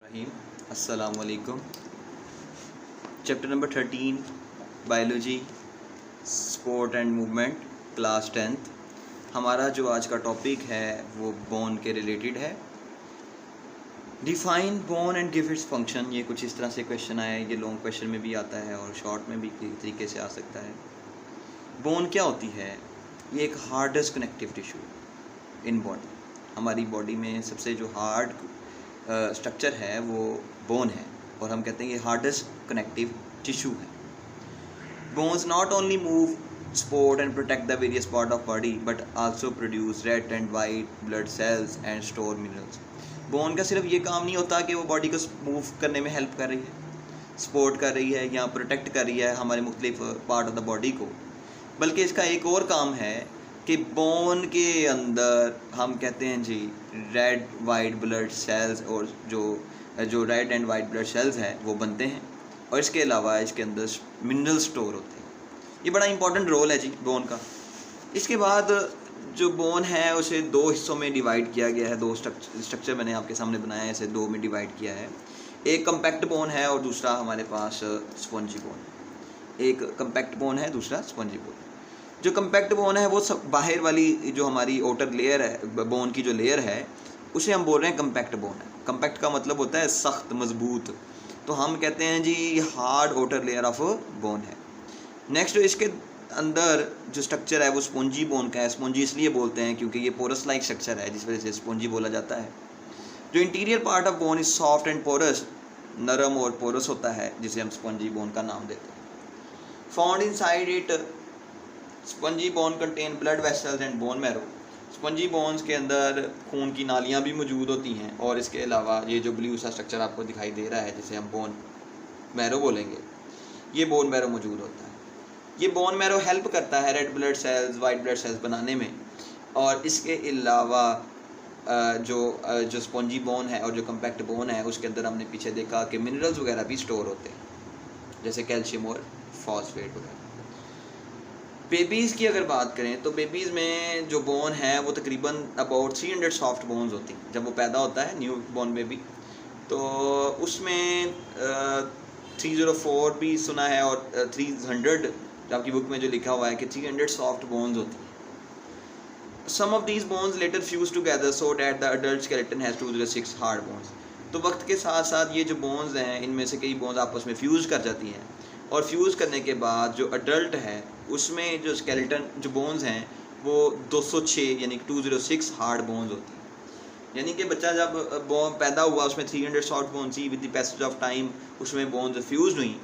रहीम अस्सलाम वालेकुम। Chapter number 13 biology sport and movement class 10th। हमारा जो आज का टॉपिक है वो बोन के रिलेटेड है। Define bone and give its function. ये कुछ इस तरह से क्वेश्चन आया है। ये लॉन्ग क्वेश्चन में भी आता है और शॉर्ट में भी तरीके से आ सकता है। बोन क्या होती है? ये एक hardest connective tissue in body. हमारी बॉडी में सबसे जो हार्ड स्ट्रक्चर है वो बोन है और हम कहते हैं ये हार्डेस्ट कनेक्टिव टिश्यू है। Bones not only move support and protect the various part of body but also produce red and white blood cells and store minerals. Bone का सिर्फ ये काम नहीं होता कि वो बॉडी को मूव करने में हेल्प कर रही है, सपोर्ट कर रही है या प्रोटेक्ट कर रही है हमारे मुख्तलिफ पार्ट ऑफ द बॉडी को, बल्कि इसका एक और काम है कि बोन के अंदर हम कहते हैं जी रेड वाइट ब्लड सेल्स और जो red and white blood cells हैं वो बनते हैं और इसके अलावा इसके अंदर मिनरल स्टोर होते हैं। ये बड़ा इंपॉर्टेंट रोल है जी बोन का। इसके बाद जो बोन है उसे दो हिस्सों में डिवाइड किया गया है। दो स्ट्रक्चर मैंने आपके सामने बनाया है, इसे दो में डिवाइड किया है। एक कम्पैक्ट बोन है और दूसरा हमारे पास स्पॉन्जी बोन है। एक कम्पैक्ट बोन है, दूसरा स्पॉन्जी बोन है। जो कम्पैक्ट बोन है वो सब बाहर वाली जो हमारी आउटर लेयर है, बोन की जो लेयर है उसे हम बोल रहे हैं कम्पैक्ट बोन है। कम्पैक्ट का मतलब होता है सख्त, मजबूत। तो हम कहते हैं जी hard outer layer of bone है। नेक्स्ट इसके अंदर जो स्ट्रक्चर है वो स्पॉन्जी बोन का है। स्पॉन्जी इसलिए बोलते हैं क्योंकि ये पोरस लाइक स्ट्रक्चर है, जिस वजह से स्पॉन्जी बोला जाता है। जो interior part of bone is soft and porous, नरम और पोरस होता है, जिसे हम स्पॉन्जी बोन का नाम देते हैं। Found inside it spongy bone contain blood vessels and bone marrow. Spongy bones के अंदर खून की नालियाँ भी मौजूद होती हैं और इसके अलावा ये जो ब्लू सा स्ट्रक्चर आपको दिखाई दे रहा है जिसे हम बोन मैरो बोलेंगे, ये बोन मैरो मौजूद होता है। ये बोन मैरो हेल्प करता है red blood cells white blood cells बनाने में। और इसके अलावा जो स्पंजी बोन है और जो कम्पैक्ट बोन है उसके अंदर हमने पीछे देखा कि मिनरल्स वगैरह भी स्टोर होते हैं, जैसे कैल्शियम और फॉस्फेट वगैरह। बेबीज़ की अगर बात करें तो बेबीज़ में जो बोन है वो तकरीबन अबाउट 300 सॉफ्ट बोन्स होती हैं। जब वो पैदा होता है न्यू बॉर्न बेबी तो उसमें 304 भी सुना है और 300 आपकी बुक में जो लिखा हुआ है कि 300 सॉफ्ट बोन्स होती हैं। Some of these bones later fuse together so that the adult skeleton has 206 hard bones. तो वक्त के साथ साथ ये जो बोन्स हैं इनमें से कई बोन्स आपस में फ्यूज़ कर जाती हैं और फ्यूज़ करने के बाद जो अडल्ट है उसमें जो स्केलेटन जो बोन्स हैं वो 206 यानी 206 हार्ड बोन्स होती हैं। यानी कि बच्चा जब पैदा हुआ उसमें 300 सॉफ्ट बोन्स थी। With the passage of time उसमें बोन्स फ्यूज़ हुई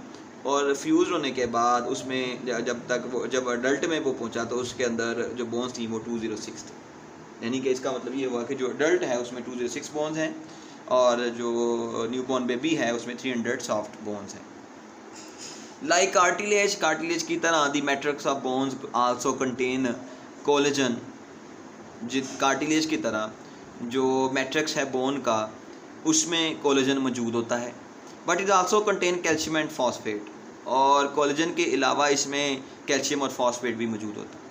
और फ्यूज़ होने के बाद उसमें जब अडल्ट में वो पहुंचा तो उसके अंदर जो बोन्स थी वो 206 थी। यानी कि इसका मतलब ये हुआ कि जो अडल्ट है उसमें 206 बोन्स हैं और जो न्यू बॉर्न बेबी है उसमें 300 सॉफ्ट बोन्स हैं। लाइक कार्टिलेज की तरह the matrix of bones also contain collagen. Cartilage की तरह जो मैट्रिक्स है बोन का उसमें कोलेजन मौजूद होता है, but it also contain calcium and phosphate. और कोलेजन के अलावा इसमें कैल्शियम और फॉस्फेट भी मौजूद होता है।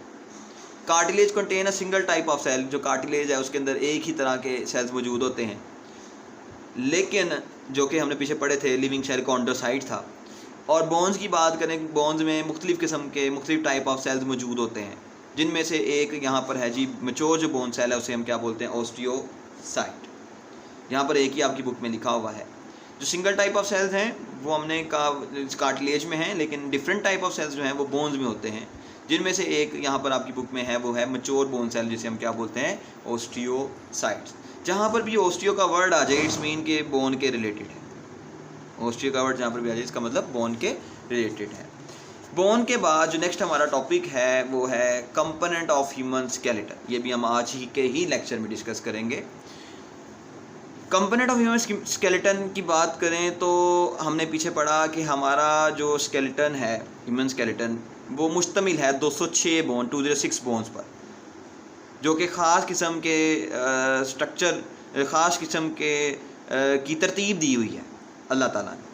Cartilage contain a single type of cell. जो कार्टिलेज है उसके अंदर एक ही तरह के सेल्स मौजूद होते हैं, लेकिन जो कि हमने पीछे पढ़े थे लिविंग सेल कॉन्ड्रोसाइट था। और बोन्स की बात करें, बोन्स में मुख्तलिफ़ किस्म के मुख्तलिफ़ टाइप ऑफ सेल्स मौजूद होते हैं, जिनमें से एक यहाँ पर है जी मैच्योर जो बोन सेल है उसे हम क्या बोलते हैं? ओस्टियोसाइट। यहाँ पर एक ही आपकी बुक में लिखा हुआ है। जो सिंगल टाइप ऑफ सेल्स हैं वो हमने कार्टिलेज में हैं, लेकिन डिफरेंट टाइप ऑफ सेल्स जो हैं वो बोन्स में होते हैं, जिनमें से एक यहाँ पर आपकी बुक में है वो है मैच्योर बोन सेल, जिसे हम क्या बोलते हैं? ओस्टियोसाइट्स। जहाँ पर भी ओस्टियो का वर्ड आ जाए इट्स मीन के बोन के रिलेटेड है। ओस्टियो का वर्ड जहाँ पर भी आ जाए इसका मतलब बोन के रिलेटेड है। बोन के बाद जो नेक्स्ट हमारा टॉपिक है वो है कंपोनेंट ऑफ ह्यूमन स्केलेटन। ये भी हम आज ही के ही लेक्चर में डिस्कस करेंगे। कंपोनेंट ऑफ ह्यूमन स्केलेटन की बात करें तो हमने पीछे पढ़ा कि हमारा जो स्केलेटन है ह्यूमन स्केलेटन वो मुश्तमिल है 206 बोन 206 बोन्स पर, जो कि ख़ास किस्म के स्ट्रक्चर ख़ास किस्म के की तरतीब दी हुई है अल्लाह ताला ने।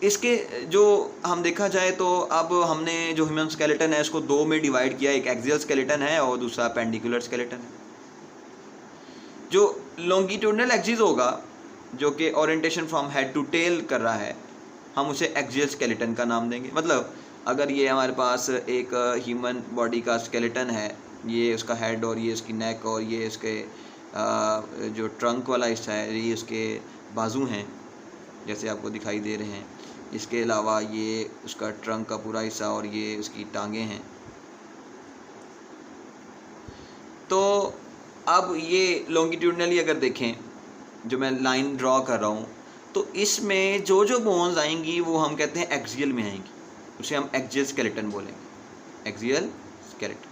इसके जो हम देखा जाए तो अब हमने जो ह्यूमन स्केलेटन है इसको दो में डिवाइड किया। एक एक्सियल स्केलेटन है और दूसरा पेंडिकुलर स्केलेटन है। जो लॉन्गिट्यूडनल एक्सिस होगा जो कि orientation from head to tail कर रहा है, हम उसे एक्सियल स्केलेटन का नाम देंगे। मतलब अगर ये हमारे पास एक ह्यूमन बॉडी का स्केलेटन है, ये उसका हेड और ये उसकी नेक और ये उसके जो ट्रंक वाला हिस्सा है, ये उसके बाजू हैं जैसे आपको दिखाई दे रहे हैं। इसके अलावा ये उसका ट्रंक का पूरा हिस्सा और ये उसकी टांगें हैं। तो अब ये लॉन्गिट्यूडनली अगर देखें, जो मैं लाइन ड्रॉ कर रहा हूँ, तो इसमें जो जो बोन्स आएंगी वो हम कहते हैं एक्सियल में आएंगी, उसे हम एक्सियल स्केलेटन बोलेंगे। एक्सियल स्केलेटन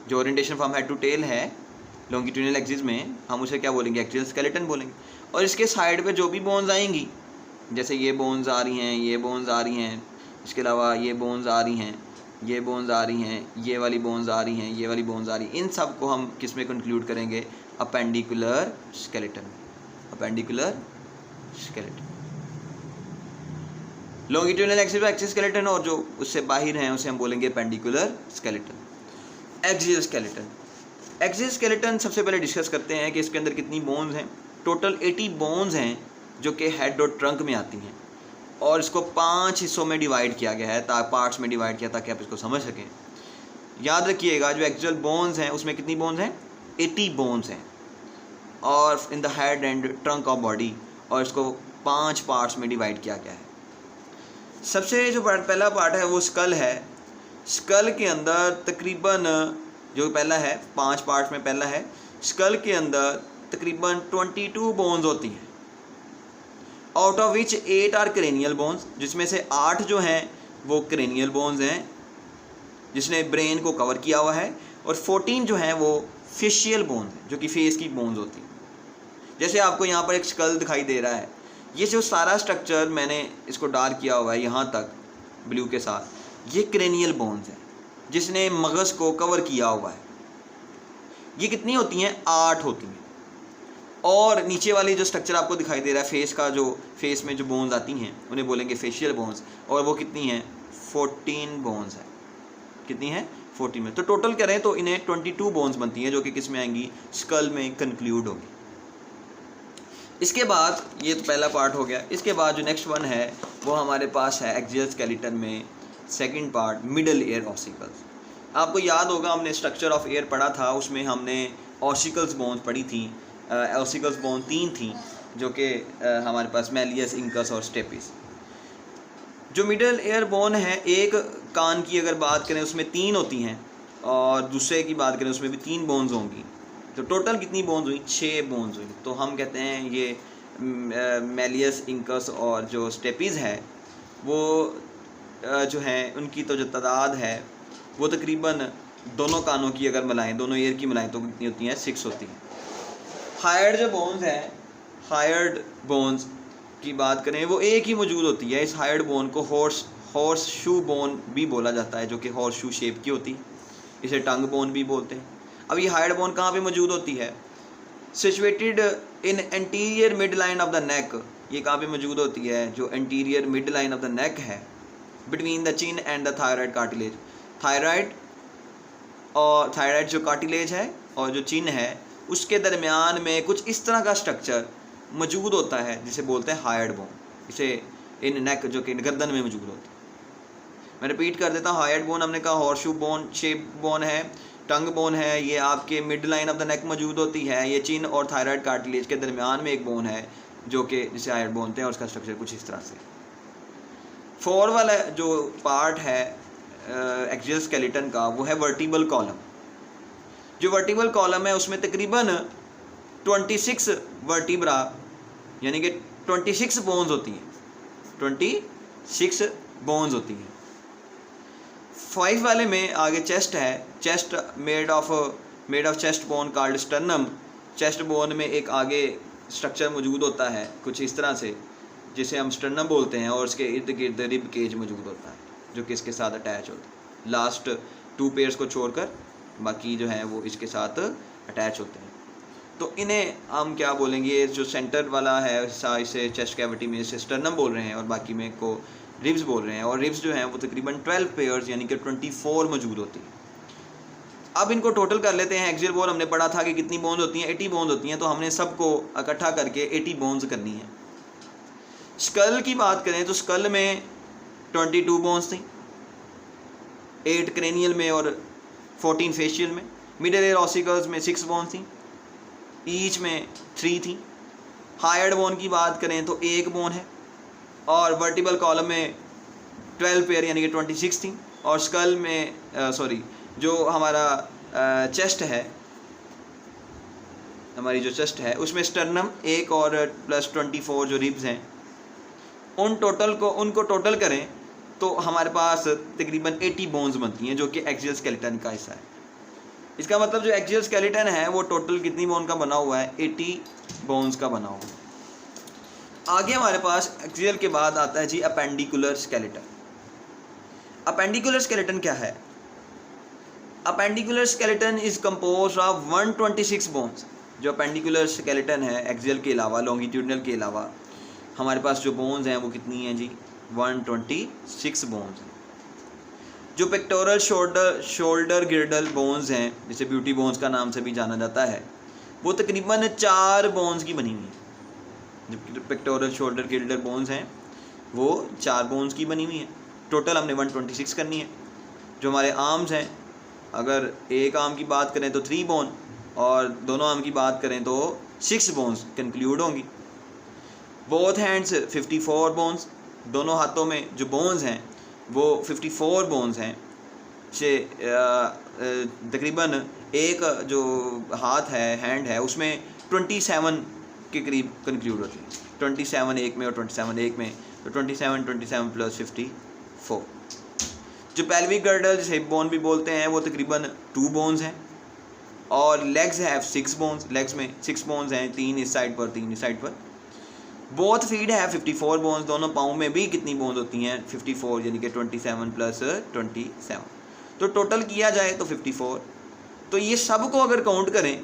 जो orientation from head to tail है लॉन्गिट्यूडनल एक्सिस में, हम उसे क्या बोलेंगे? एक्सियल स्केलेटन बोलेंगे। और इसके साइड पे जो भी बोन्स आएंगी, जैसे ये बोन्स आ रही हैं, ये बोन्स आ रही हैं, इसके अलावा ये बोन्स आ रही हैं, ये बोन्स आ रही हैं, ये वाली बोन्स आ रही हैं, ये वाली बोन्स आ रही हैं, इन सब को हम किस में कंक्लूड करेंगे? Appendicular skeleton. Appendicular skeleton longitudinal axis पे एक्सियल स्केलेटन, और जो उससे बाहर हैं उसे हम बोलेंगे appendicular skeleton. Axial skeleton. Axial skeleton सबसे पहले डिस्कस करते हैं कि इसके अंदर कितनी बोन्स हैं। टोटल 80 बोन्स हैं जो कि हेड और ट्रंक में आती हैं, और इसको 5 हिस्सों में डिवाइड किया गया है, पार्ट्स में डिवाइड किया ताकि आप इसको समझ सकें। याद रखिएगा जो एक्चुअल बोन्स हैं उसमें कितनी बोन्स हैं? 80 बोन्स हैं, और in the head and trunk of body, और इसको 5 पार्ट्स में डिवाइड किया गया है। सबसे जो पहला पार्ट है वो स्कल है। स्कल के अंदर तकरीबन जो पहला है 5 पार्ट्स में पहला है, स्कल के अंदर तकरीबन 22 बोन्स होती हैं, out of which 8 are cranial bones, जिसमें से 8 जो हैं वो क्रेनियल बोन्स हैं जिसने ब्रेन को कवर किया हुआ है, और 14 जो हैं वो फेशियल बोन्स हैं जो कि फेस की बोन्स होती हैं। जैसे आपको यहाँ पर एक स्कल दिखाई दे रहा है, ये जो सारा स्ट्रक्चर मैंने इसको डार्क किया हुआ है यहाँ तक ब्लू के साथ, ये क्रेनियल बोन्स है जिसने मगज़ को कवर किया हुआ है। ये कितनी होती हैं? 8 होती हैं। और नीचे वाली जो स्ट्रक्चर आपको दिखाई दे रहा है फेस का, जो फेस में जो बोन्स आती हैं उन्हें बोलेंगे फेशियल बोन्स, और वो कितनी हैं? 14 बोन्स है। कितनी हैं? 14 में। तो टोटल करें तो इन्हें 22 बोन्स बनती हैं जो कि किस में आएंगी? स्कल में कंक्लूड होगी। इसके बाद ये तो पहला पार्ट हो गया। इसके बाद जो नेक्स्ट वन है वो हमारे पास है एक्सियल स्केलेटन में second part, middle ear ossicles. आपको याद होगा हमने स्ट्रक्चर ऑफ ईयर पढ़ा था, उसमें हमने ऑसिकल्स बोन्स पढ़ी थी। ऑसिकल्स बोन 3 थी जो कि हमारे पास मैलियस, इंकस और स्टेपिस। जो मिडल ईयर बोन है, एक कान की अगर बात करें उसमें 3 होती हैं, और दूसरे की बात करें उसमें भी 3 बोन्स होंगी। तो टोटल कितनी बोन्स हुई? 6 बोन्स हुई। तो हम कहते हैं ये मैलियस, इंकस और जो स्टेपिस है वो जो है उनकी तो जो तादाद है वो तकरीबन दोनों कानों की अगर मिलाएं, दोनों ईयर की मिलाएं तो कितनी होती हैं? 6 होती हैं। हायर्ड जो बोन्स हैं, हायर्ड बोन्स की बात करें वो एक ही मौजूद होती है। इस हायर्ड बोन को हॉर्स शू बोन भी बोला जाता है, जो कि हॉर्स शू शेप की होती है। इसे टंग बोन भी बोलते हैं। अब ये हायर्ड बोन कहाँ पे मौजूद होती है? Situated in anterior mid line of the neck. ये कहाँ पे मौजूद होती है? जो anterior mid line of the neck है, between the chin and the thyroid cartilage. Thyroid जो कार्टिलेज है और जो चिन है उसके दरमियान में कुछ इस तरह का स्ट्रक्चर मौजूद होता है जिसे बोलते हैं हायर्ड बोन। इसे इन नेक, जो कि गर्दन में मौजूद होती है। मैं रिपीट कर देता हूँ, हायर्ड बोन हमने कहा हॉर्सशू बोन शेप बोन है, टंग बोन है, ये आपके मिड लाइन ऑफ द नेक मौजूद होती है। ये चिन और थायराइड कार्टिलेज के दरमियान में एक बोन है जो कि जिसे हायर्ड बोलते हैं, और उसका स्ट्रक्चर कुछ इस तरह से। 4 वाला जो पार्ट है एक्सियल स्केलेटन का वो है वर्टिबल कॉलम। जो वर्टिबल कॉलम है उसमें तकरीबन 26 वर्टिब्रा यानी कि 26 बोन्स होती हैं। 26 बोन्स होती हैं। 5 वाले में आगे चेस्ट है। Chest made of chest bone called sternum. Chest bone में एक आगे स्ट्रक्चर मौजूद होता है कुछ इस तरह से जिसे हम स्टर्नम बोलते हैं, और उसके इर्द गिर्द रिब केज मौजूद होता है जो कि इसके साथ अटैच होता है। लास्ट 2 पेयर्स को छोड़कर बाकी जो है वो इसके साथ अटैच होते हैं। तो इन्हें हम क्या बोलेंगे? जो सेंटर वाला है हिस्सा, इसे चेस्ट कैविटी में इसे स्टर्नम बोल रहे हैं, और बाकी में को रिब्स बोल रहे हैं। और रिब्स जो हैं वो तकरीबन 12 पेयर्स यानी कि 24 मौजूद होती हैं। अब इनको टोटल कर लेते हैं। एक्सियल बोन हमने पढ़ा था कि कितनी बोन्स होती हैं, 80 बोन्स होती हैं, तो हमने सबको इकट्ठा करके 80 बोन्स करनी है। स्कल की बात करें तो स्कल में 22 बोन्स थी, 8 क्रेनियल में और 14 फेशियल में। मिडल एयर ऑसिकल्स में 6 बोन्स थी, ईच में 3 थी। हायर्ड बोन की बात करें तो 1 बोन है, और वर्टिबल कॉलम में 12 पेयर यानी कि 26 थी। और स्कल में जो हमारा चेस्ट है, हमारी जो चेस्ट है उसमें स्टर्नम 1 और प्लस 24 जो रिब्स हैं उनको टोटल करें तो हमारे पास तकरीबन 80 बोन्स बनती हैं, जो कि एक्सियल स्केलेटन का हिस्सा है। इसका मतलब जो एक्सियल स्केलेटन है वो टोटल कितनी बोन का बना हुआ है, 80 बोन्स का बना हुआ है। आगे हमारे पास एक्सियल के बाद आता है जी अपेंडिकुलर स्केलेटन। अपेंडिकुलर स्केलेटन क्या है? Appendicular skeleton is composed of 126 bones. जो अपेंडिकुलर स्केलेटन है एक्सियल के अलावा, लॉन्गिट्यूडनल के अलावा हमारे पास जो बोन्स हैं वो कितनी हैं जी, 126 बोन्स हैं। जो पेक्टोरल शोल्डर गिर्डल बोन्स हैं, जिसे ब्यूटी बोन्स का नाम से भी जाना जाता है, वो तकरीबन 4 बोन्स की बनी हुई हैं। जबकि पेक्टोरल शोल्डर गिर्डल बोन्स हैं वो 4 बोन्स की बनी हुई हैं। टोटल हमने 126 करनी है। जो हमारे आर्म्स हैं, अगर एक आर्म की बात करें तो 3 बोन, और दोनों आर्म की बात करें तो 6 बोन्स कंक्लूड होंगी। बोथ हैंड्स 54 बोन्स, दोनों हाथों में जो बोन्स हैं वो 54 बोन्स हैं। से तकरीबन एक जो हाथ है, हैंड है, उसमें 27 के करीब कंक्लूड होती है। 27 एक में और 27 एक में, तो 27 प्लस 54। जो पेल्विक गर्डल जिसे हिप बोन भी बोलते हैं वो तकरीबन 2 बोन्स हैं। और लेग्स हैव 6 बोन्स, लेग्स में 6 बोन्स हैं, 3 इस साइड पर 3 इस साइड पर। बोथ फीट है 54 बोन्स, दोनों पाँव में भी कितनी बोन्स होती हैं, 54, यानी कि 27 प्लस 27, तो टोटल किया जाए तो 54। तो ये सब को अगर काउंट करें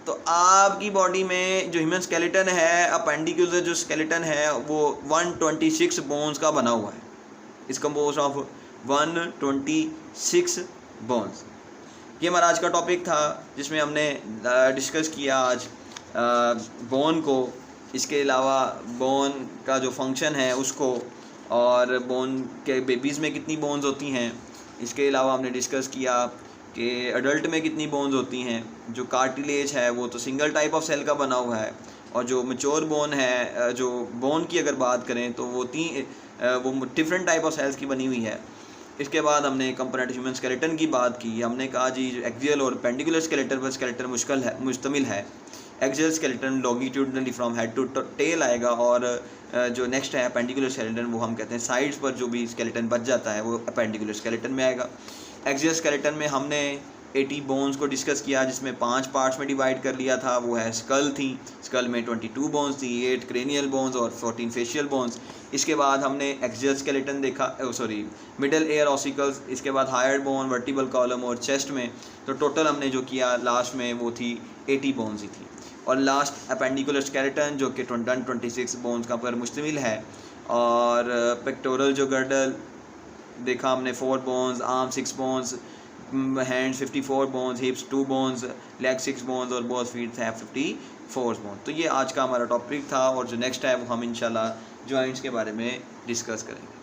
तो आपकी बॉडी में जो ह्यूमन स्केलेटन है, अपेंडिकुलर जो स्केलेटन है, वो 126 बोन्स का बना हुआ है। इस कंपोज ऑफ 126 बोन्स। ये हमारा आज का टॉपिक था, जिसमें हमने डिस्कस किया आज बोन को, इसके अलावा बोन का जो फंक्शन है उसको, और बोन के बेबीज़ में कितनी बोन्स होती हैं। इसके अलावा हमने डिस्कस किया कि अडल्ट में कितनी बोन्स होती हैं। जो कार्टिलेज है वो तो सिंगल टाइप ऑफ सेल का बना हुआ है, और जो मैच्योर बोन है, जो बोन की अगर बात करें तो वो डिफरेंट टाइप ऑफ सेल्स की बनी हुई है। इसके बाद हमने कंपोनेंट ह्यूमन स्केलेटन की बात की। हमने कहा जी एक्सियल और पेंडिकुलर स्केलेटन पर स्केलेटन मुश्तमिल है। Axial skeleton longitudinally from head to tail आएगा, और जो नेक्स्ट है पेंडिकुलर स्केलेटन, वो हम कहते हैं साइड्स पर जो भी स्केलेटन बच जाता है वो पेंडिकुलर स्केलेटन में आएगा। एक्सियल स्केलेटन में हमने 80 बोन्स को डिस्कस किया, जिसमें 5 पार्ट्स में डिवाइड कर लिया था। वो है स्कल थी, स्कल में 22 बोन्स थी, 8 क्रेनियल बोन्स और 14 फेशियल बोन्स। इसके बाद हमने एक्सियल स्केलेटन देखा, मिडल एयर ऑसिकल्स, इसके बाद हायर्ड बोन, वर्टिबल कॉलम और चेस्ट में। तो टोटल हमने जो किया लास्ट में वो थी 80 बोन्स ही थी। और लास्ट अपेंडिकुलर स्केलेटन जो कि 126 बोन्स का पर मुश्तमिल है। और पेक्टोरल जो गर्डल देखा हमने 4 bones, arm 6 bones, hands 54 bones, हिप्स 2 bones, leg 6 bones और बोथ फीट है 54 बोन्स। तो ये आज का हमारा टॉपिक था, और जो नेक्स्ट है वो हम इंशाल्लाह जॉइंट्स के बारे में डिस्कस करेंगे।